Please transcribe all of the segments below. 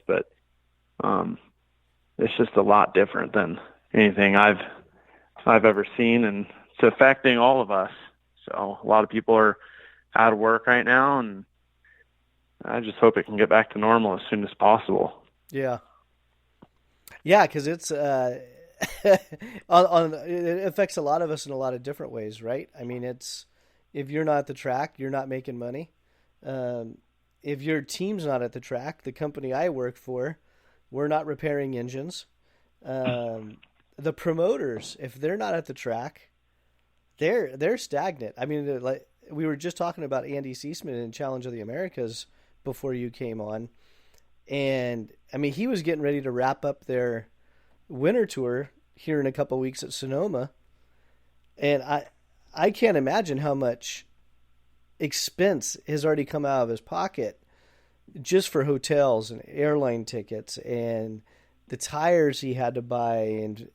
but it's just a lot different than anything I've ever seen, and it's affecting all of us. So a lot of people are out of work right now, and I just hope it can get back to normal as soon as possible. Yeah. Yeah, because it's it affects a lot of us in a lot of different ways, right? I mean, it's if you're not at the track, you're not making money. Um, if your team's not at the track, the company I work for, we're not repairing engines. Um, the promoters, if they're not at the track, they're stagnant. I mean, like we were just talking about Andy Seisman in Challenge of the Americas before you came on, and I mean he was getting ready to wrap up their winter tour here in a couple of weeks at Sonoma, and I can't imagine how much expense has already come out of his pocket just for hotels and airline tickets and the tires he had to buy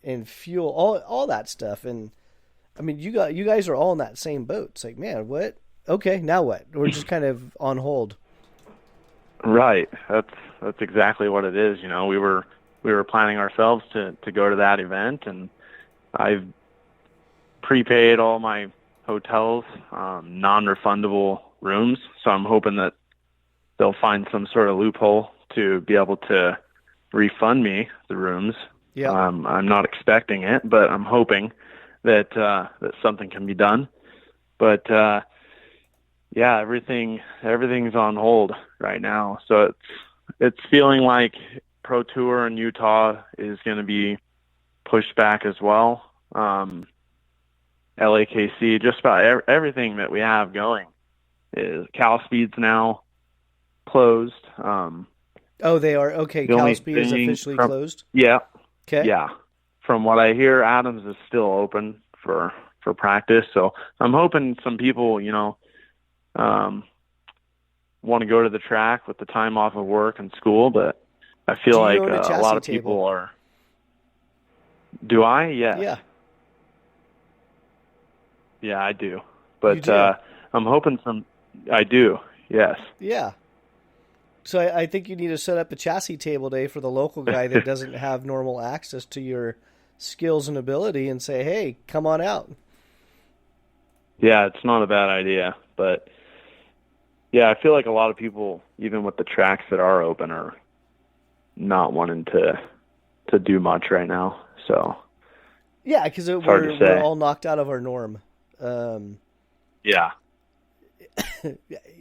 and fuel all that stuff. And I mean you guys are all in that same boat. It's like, man, what? Okay, now what? We're just kind of on hold. Right. That's exactly what it is. We were planning ourselves to go to that event, and I've prepaid all my hotels, non-refundable rooms. So I'm hoping that they'll find some sort of loophole to be able to refund me the rooms. Yeah. I'm not expecting it, but I'm hoping that something can be done. But yeah, everything's on hold right now. So it's feeling like Pro Tour in Utah is going to be pushed back as well. LAKC, just about everything that we have going is Cal Speed's now closed. Oh, they are? Okay, The only Cal Speed is officially closed? Yeah, Okay. yeah. From what I hear, Adams is still open for practice. So I'm hoping some people, want to go to the track with the time off of work and school, but I feel Do you like own a a chassis lot of table? people are. Do I? Yes. Yeah, Yeah, I do. you But do. I'm hoping I do. Yes. Yeah. So I think you need to set up a chassis table day for the local guy that doesn't have normal access to your skills and ability and say, hey, come on out. Yeah, it's not a bad idea, but yeah, I feel like a lot of people, even with the tracks that are open, are not wanting to do much right now. So Yeah, because it's hard to we're say. all knocked out of our norm. Um, Yeah.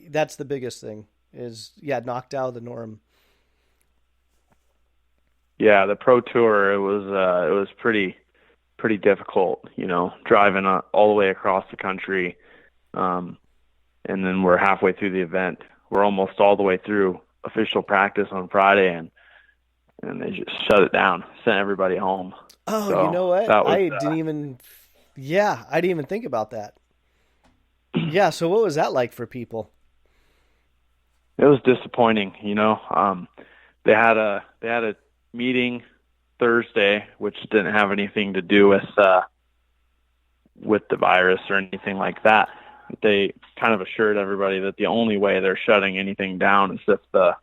that's the biggest thing is, yeah, knocked out of the norm. Yeah, the Pro Tour it was pretty difficult, driving all the way across the country, and then we're halfway through the event. We're almost all the way through official practice on Friday, and they just shut it down, sent everybody home. Oh, you So know what? that was I didn't even think about that. Yeah, so what was that like for people? it was disappointing. They had a meeting Thursday, which didn't have anything to do with the virus or anything like that. They kind of assured everybody that the only way they're shutting anything down is if the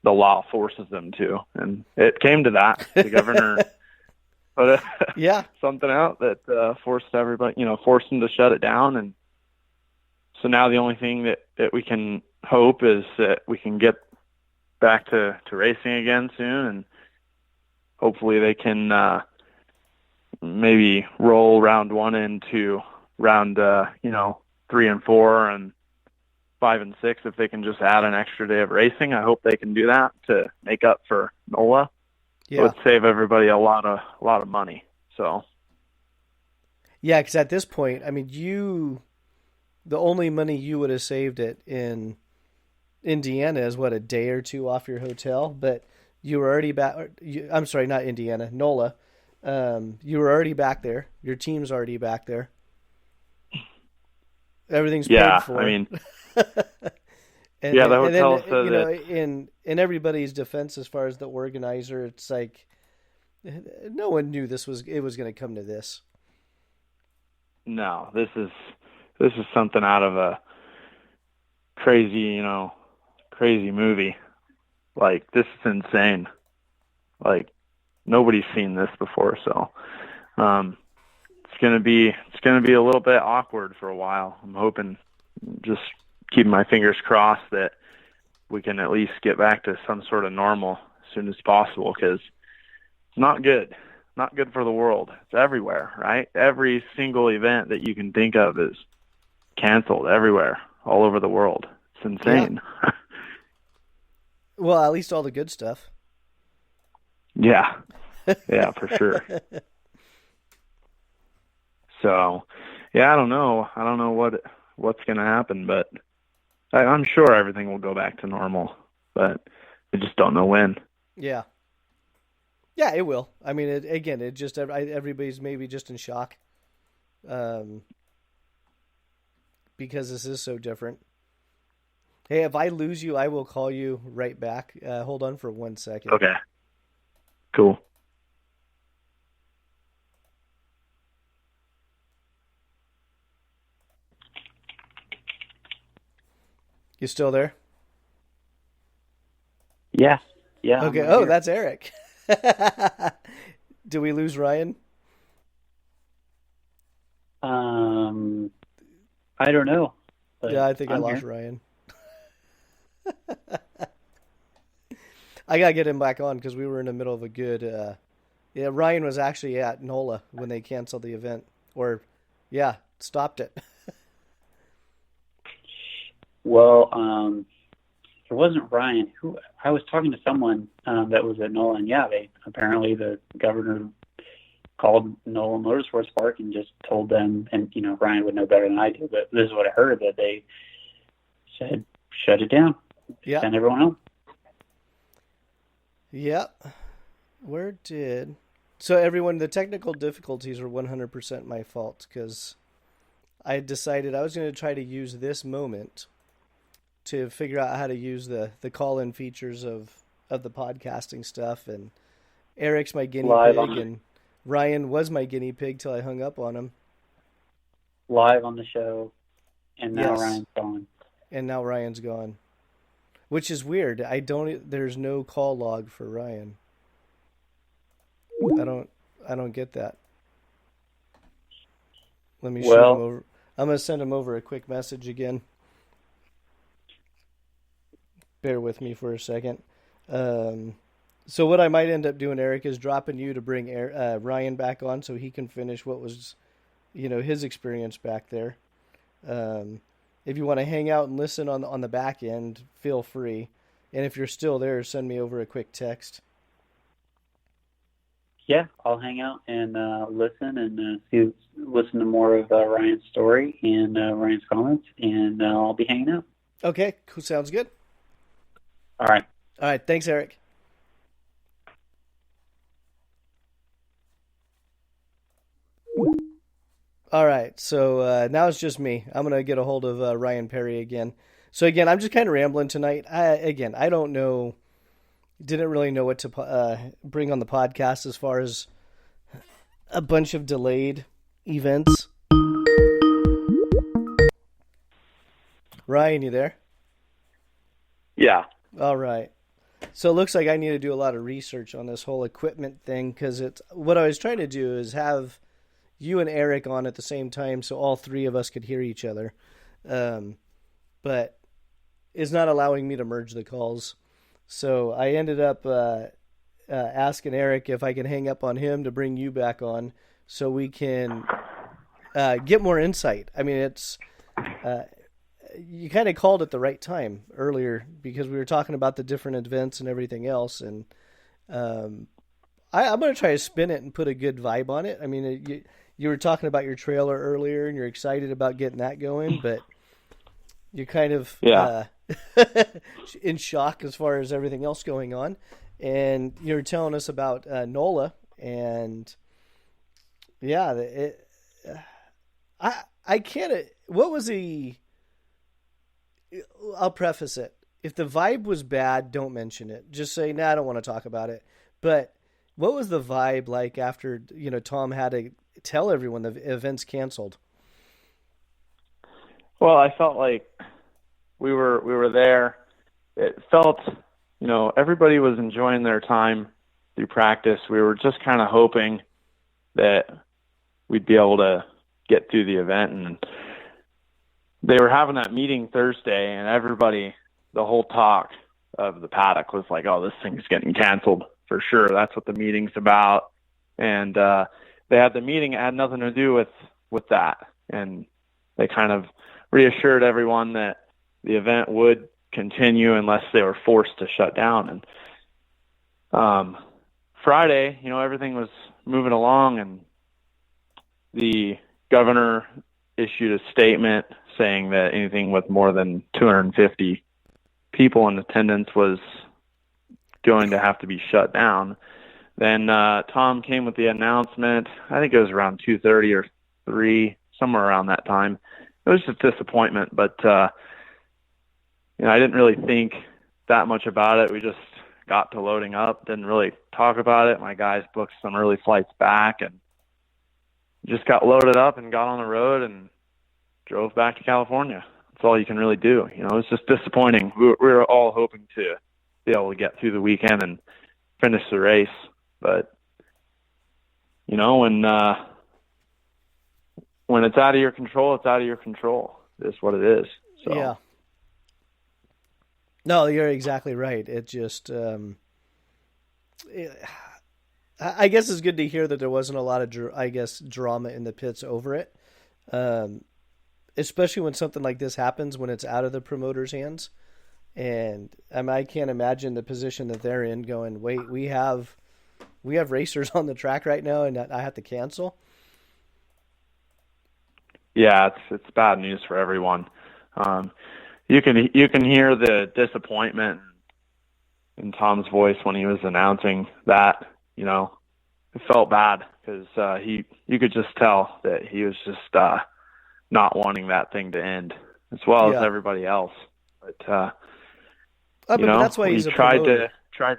law forces them to, and it came to that. The governor put Yeah. something out that forced everybody, forced them to shut it down, and so now the only thing that we can hope is that we can get back to racing again soon, and hopefully they can maybe roll round one into round 3 and 4 and 5 and 6 if they can just add an extra day of racing. I hope they can do that to make up for NOLA. It Yeah. would save everybody a lot of money. So Yeah, because at this point, I mean, the only money you would have saved it in Indiana is what, a day or two off your hotel, but you were already back. I'm sorry, not Indiana, NOLA. You were already back there. Your team's already back there. Everything's paid yeah, for. I mean, And yeah, then, the and then hotel said in everybody's defense, as far as the organizer, it's like no one knew it was going to come to this. no, this is something out of a crazy, crazy movie. Like, this is insane. Like nobody's seen this before, so um, it's gonna be a little bit awkward for a while. I'm hoping, just keeping my fingers crossed that we can at least get back to some sort of normal as soon as possible, because it's not good. Not good for the world. It's everywhere, right? Every single event that you can think of is canceled everywhere, all over the world. It's Yeah. insane. Well, at least all the good stuff. Yeah, yeah, for sure. So, yeah, I don't know. I don't know what's going to happen, but I'm sure everything will go back to normal. But I just don't know when. Yeah. Yeah, it will. I mean, again, it just everybody's maybe just in shock, um, because this is so different. Hey, if I lose you, I will call you right back. Hold on for 1 second. Okay, cool. You still there? Yeah, yeah, I'm Okay. right Oh, here. that's Eric. Do we lose Ryan? Um, I don't know, Yeah, but I think I I'm lost here. Ryan. I gotta get him back on because we were in the middle of a good. Yeah, Ryan was actually at NOLA when they canceled the event, or yeah, stopped it. Well, it wasn't Ryan. Who I was talking to someone that was at NOLA, and yeah, they apparently the governor called NOLA Motorsports Park and just told them, and Ryan would know better than I do, but this is what I heard, that they said shut it down, Yeah, send everyone home. yeah. Where did? So everyone, the technical difficulties are 100% my fault because I decided I was going to try to use this moment to figure out how to use the call in features of the podcasting stuff. And Eric's my guinea Live pig, on and Ryan was my guinea pig till I hung up on him. live on the show, and now Yes, Ryan's gone. and now Ryan's gone, which is weird. I don't. There's no call log for Ryan. I don't. I don't get that. Let me shoot him Well, over. I'm gonna send him over a quick message again. Bear with me for a second. Um, so what I might end up doing, Eric, is dropping you to bring Ryan back on so he can finish what was, his experience back there. Um, if you want to hang out and listen on the back end, feel free. And if you're still there, send me over a quick text. yeah, I'll hang out and listen and listen to more of Ryan's story and Ryan's comments, and I'll be hanging out. Okay, cool. Sounds good. All right. All right, thanks, Eric. All right, so now it's just me. I'm gonna get a hold of Ryan Perry again. So again, I'm just kind of rambling tonight. I don't know, didn't really know what to bring on the podcast as far as a bunch of delayed events. Ryan, you there? Yeah. All right. So it looks like I need to do a lot of research on this whole equipment thing because it's what I was trying to do is have you and Eric on at the same time so all three of us could hear each other. But it's not allowing me to merge the calls. So I ended up asking Eric if I can hang up on him to bring you back on so we can get more insight. I mean, uh, you kind of called at the right time earlier because we were talking about the different events and everything else. And um, I'm going to try to spin it and put a good vibe on it. I mean, you were talking about your trailer earlier and you're excited about getting that going, but you're kind of Yeah. in shock as far as everything else going on. And you're telling us about NOLA, and yeah, I can't. What was the? I'll preface it. If the vibe was bad, don't mention it. Just say, "Nah, I don't want to talk about it." But what was the vibe like after Tom had to tell everyone the event's canceled? Well, I felt like we were there. It felt, everybody was enjoying their time through practice. We were just kind of hoping that we'd be able to get through the event. And they were having that meeting Thursday, and everybody, the whole talk of the paddock was like, oh, this thing's getting canceled for sure. That's what the meeting's about. And they had the meeting, it had nothing to do with that. And they kind of reassured everyone that the event would continue unless they were forced to shut down. And Friday, everything was moving along, and the governor issued a statement saying that anything with more than 250 people in attendance was going to have to be shut down. Then Tom came with the announcement. I think it was around 2:30 or 3, somewhere around that time. It was just disappointment, but I didn't really think that much about it. We just got to loading up, didn't really talk about it. My guys booked some early flights back and just got loaded up and got on the road and drove back to California. That's all you can really do. It was just disappointing. We were all hoping to be able to get through the weekend and finish the race. But, when it's out of your control, it's out of your control. It's what it is. So. Yeah. No, you're exactly right. It just, I guess it's good to hear that there wasn't a lot of, drama in the pits over it. Especially when something like this happens, when it's out of the promoter's hands. And I can't imagine the position that they're in going, wait, we have racers on the track right now and I have to cancel. Yeah, it's bad news for everyone. You can hear the disappointment in Tom's voice when he was announcing that. It felt bad because you could just tell that he was just not wanting that thing to end, as well as everybody else. But that's why he's tried to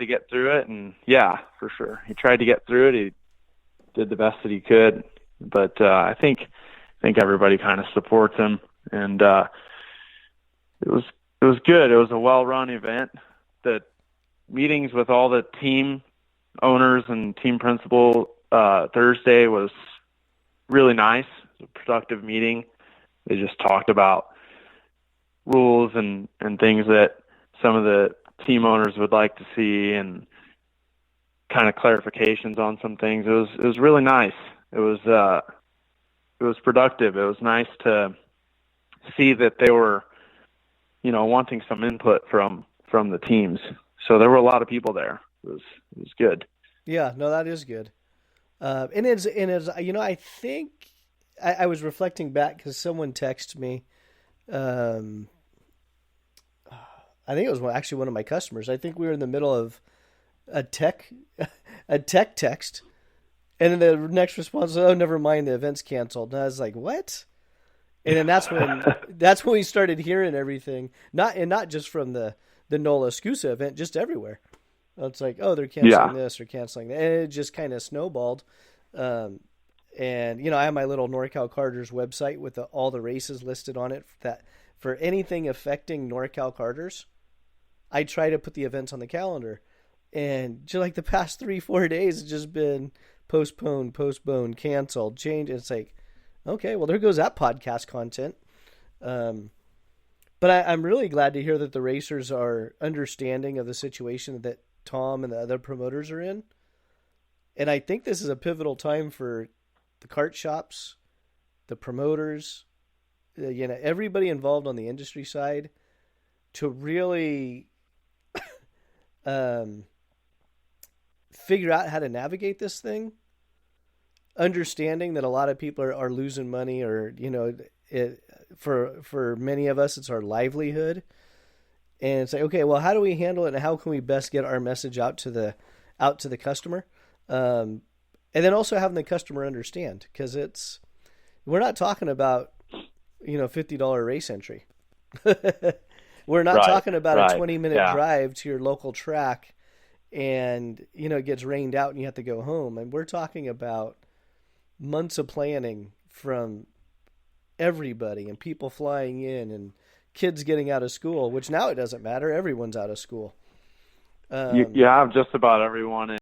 get through it, and yeah, for sure, he tried to get through it. He did the best that he could, but I think everybody kind of supports him, and it was good. It was a well-run event. The meetings with all the team owners and team principal Thursday was really nice. It was a productive meeting. They just talked about rules and things that some of the team owners would like to see, and kind of clarifications on some things. It was really nice. It was productive. It was nice to see that they were, wanting some input from the teams. So there were a lot of people there. It was good. Yeah, no, that is good. And it's I think I was reflecting back because someone texted me. I think it was actually one of my customers. I think we were in the middle of a tech text, and then the next response was, "Oh, never mind, the event's canceled." And I was like, "What?" And then that's when we started hearing everything, not just from the NOLA SCUSA event, just everywhere. It's like, oh, they're canceling this or canceling that, and it just kind of snowballed. And I have my little Norcal Karters website with all the races listed on it. That for anything affecting Norcal Karters, I try to put the events on the calendar. And just like the past 3-4 days, it's just been postponed, canceled, changed. It's like, okay, well, there goes that podcast content. But I'm really glad to hear that the racers are understanding of the situation that Tom and the other promoters are in. And I think this is a pivotal time for the kart shops, the promoters, everybody involved on the industry side to really figure out how to navigate this thing, understanding that a lot of people are losing money, or for many of us it's our livelihood, and it's like, okay, well, how do we handle it, and how can we best get our message out to the customer, and then also having the customer understand, because we're not talking about $50 race entry. We're not talking about a 20-minute drive to your local track and, it gets rained out and you have to go home. And we're talking about months of planning from everybody, and people flying in, and kids getting out of school, which now it doesn't matter. Everyone's out of school. You have just about everyone